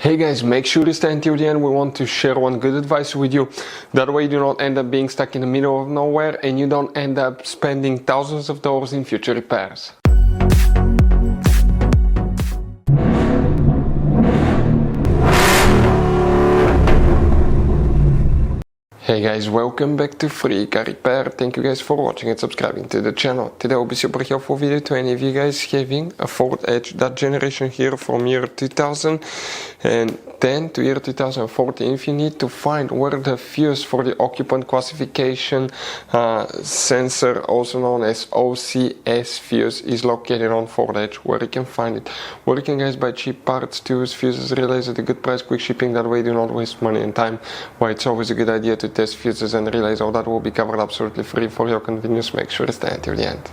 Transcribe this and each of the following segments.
Hey guys, make sure to stay until the end. We want to share one good advice with you. That way you do not end up being stuck in the middle of nowhere and you don't end up spending thousands of dollars in future repairs. Hey guys, welcome back to Free Car Repair. Thank you guys for watching and subscribing to the channel. Today will be super helpful video to any of you guys having a Ford Edge, that generation here from year 2010 to year 2014. If you need to find where the fuse for the occupant classification sensor, also known as OCS fuse, is located on Ford Edge, where you can find it. Where you can guys buy cheap parts, tools, fuses, relays at a good price, quick shipping. That way you do not waste money and time. Why it's always a good idea to test fuses and relays. All that will be covered absolutely free for your convenience. Make sure to stay until the end.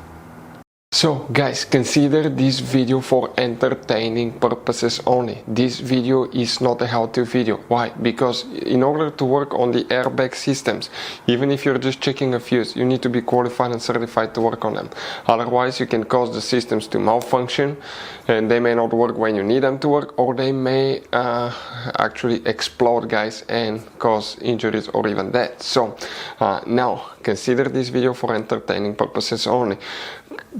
So guys, consider this video for entertaining purposes only. This video is not a how-to video. Why? Because in order to work on the airbag systems, even if you're just checking a fuse, you need to be qualified and certified to work on them. Otherwise you can cause the systems to malfunction and they may not work when you need them to work, or they may actually explode, guys, and cause injuries or even death. So now consider this video for entertaining purposes only.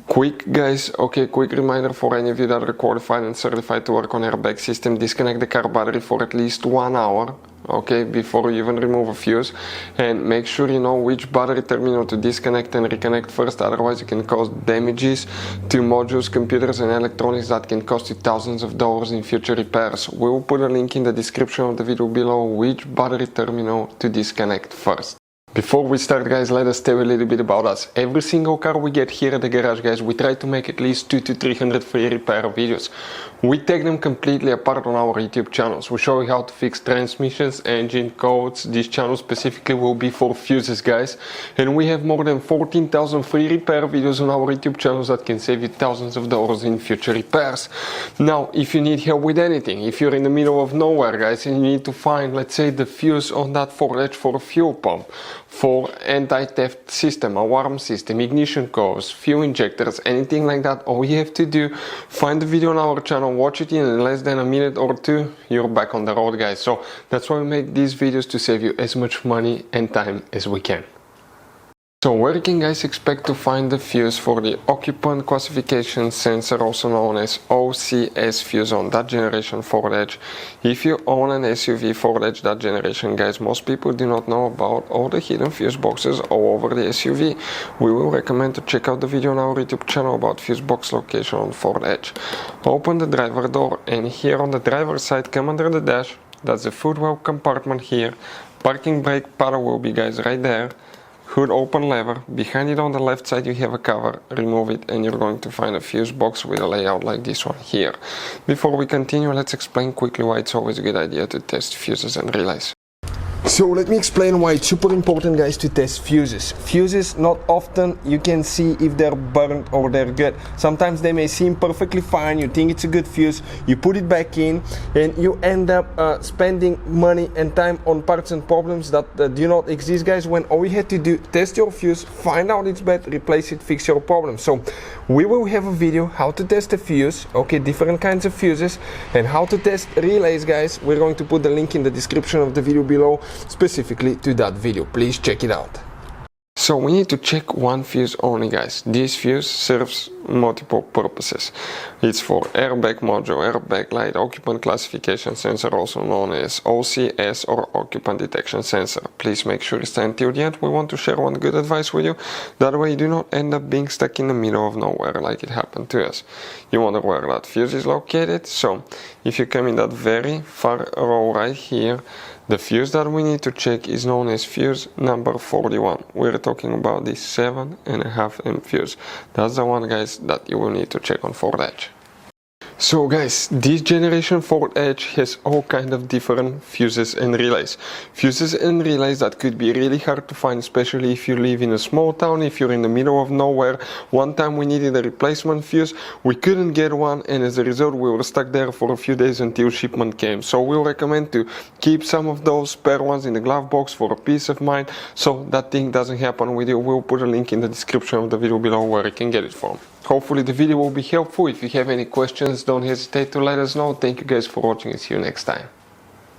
Quick reminder for any of you that are qualified and certified to work on airbag system: disconnect the car battery for at least 1 hour, okay, before you even remove a fuse, and make sure you know which battery terminal to disconnect and reconnect first. Otherwise you can cause damages to modules, computers and electronics that can cost you thousands of dollars in future repairs. We will put a link in the description of the video below which battery terminal to disconnect first. Before we start, guys, let us tell you a little bit about us. Every single car we get here at the garage, guys, we try to make at least 200 to 300 free repair videos. We take them completely apart on our YouTube channels. We show you how to fix transmissions, engine codes. This channel specifically will be for fuses, guys. And we have more than 14,000 free repair videos on our YouTube channels that can save you thousands of dollars in future repairs. Now, if you need help with anything, if you're in the middle of nowhere, guys, and you need to find, let's say, the fuse on that Ford Edge for a fuel pump, for anti-theft system, alarm system, ignition codes, fuel injectors, anything like that, all you have to do, find the video on our channel, watch it in less than a minute or two, you're back on the road, guys. So that's why we make these videos, to save you as much money and time as we can. So where you can guys expect to find the fuse for the occupant classification sensor, also known as OCS fuse, on that generation Ford Edge? If you own an SUV Ford Edge that generation, guys, most people do not know about all the hidden fuse boxes all over the SUV. We will recommend to check out the video on our YouTube channel about fuse box location on Ford Edge. Open the driver door, and here on the driver's side, come under the dash. That's the footwell compartment here. Parking brake paddle will be, guys, right there. Hood open lever. Behind it on the left side you have a cover. Remove it and you're going to find a fuse box with a layout like this one here. Before we continue, let's explain quickly why it's always a good idea to test fuses and relays. So let me explain why it's super important, guys, to test fuses. Fuses, not often you can see if they're burnt or they're good. Sometimes they may seem perfectly fine, you think it's a good fuse, you put it back in and you end up spending money and time on parts and problems that do not exist, guys, when all you had to do, test your fuse, find out it's bad, replace it, fix your problem. So we will have a video how to test a fuse, okay, different kinds of fuses, and how to test relays, guys. We're going to put the link in the description of the video below specifically to that video. Please check it out. So we need to check one fuse only, guys. This fuse serves multiple purposes. It's for airbag module, airbag light, occupant classification sensor, also known as OCS or occupant detection sensor. Please make sure to stay until the end. We want to share one good advice with you. That way you do not end up being stuck in the middle of nowhere like it happened to us. You wonder where that fuse is located? So if you come in that very far row right here, the fuse that we need to check is known as fuse number 41. We're talking about this 7.5 M fuse. That's the one, guys, that you will need to check on Ford Edge. So guys, this generation Ford Edge has all kind of different fuses and relays. Fuses and relays that could be really hard to find, especially if you live in a small town, if you're in the middle of nowhere. One time we needed a replacement fuse, we couldn't get one, and as a result we were stuck there for a few days until shipment came. So we'll recommend to keep some of those spare ones in the glove box for a peace of mind, so that thing doesn't happen with you. We'll put a link in the description of the video below where you can get it from. Hopefully the video will be helpful. If you have any questions, don't hesitate to let us know. Thank you guys for watching and see you next time.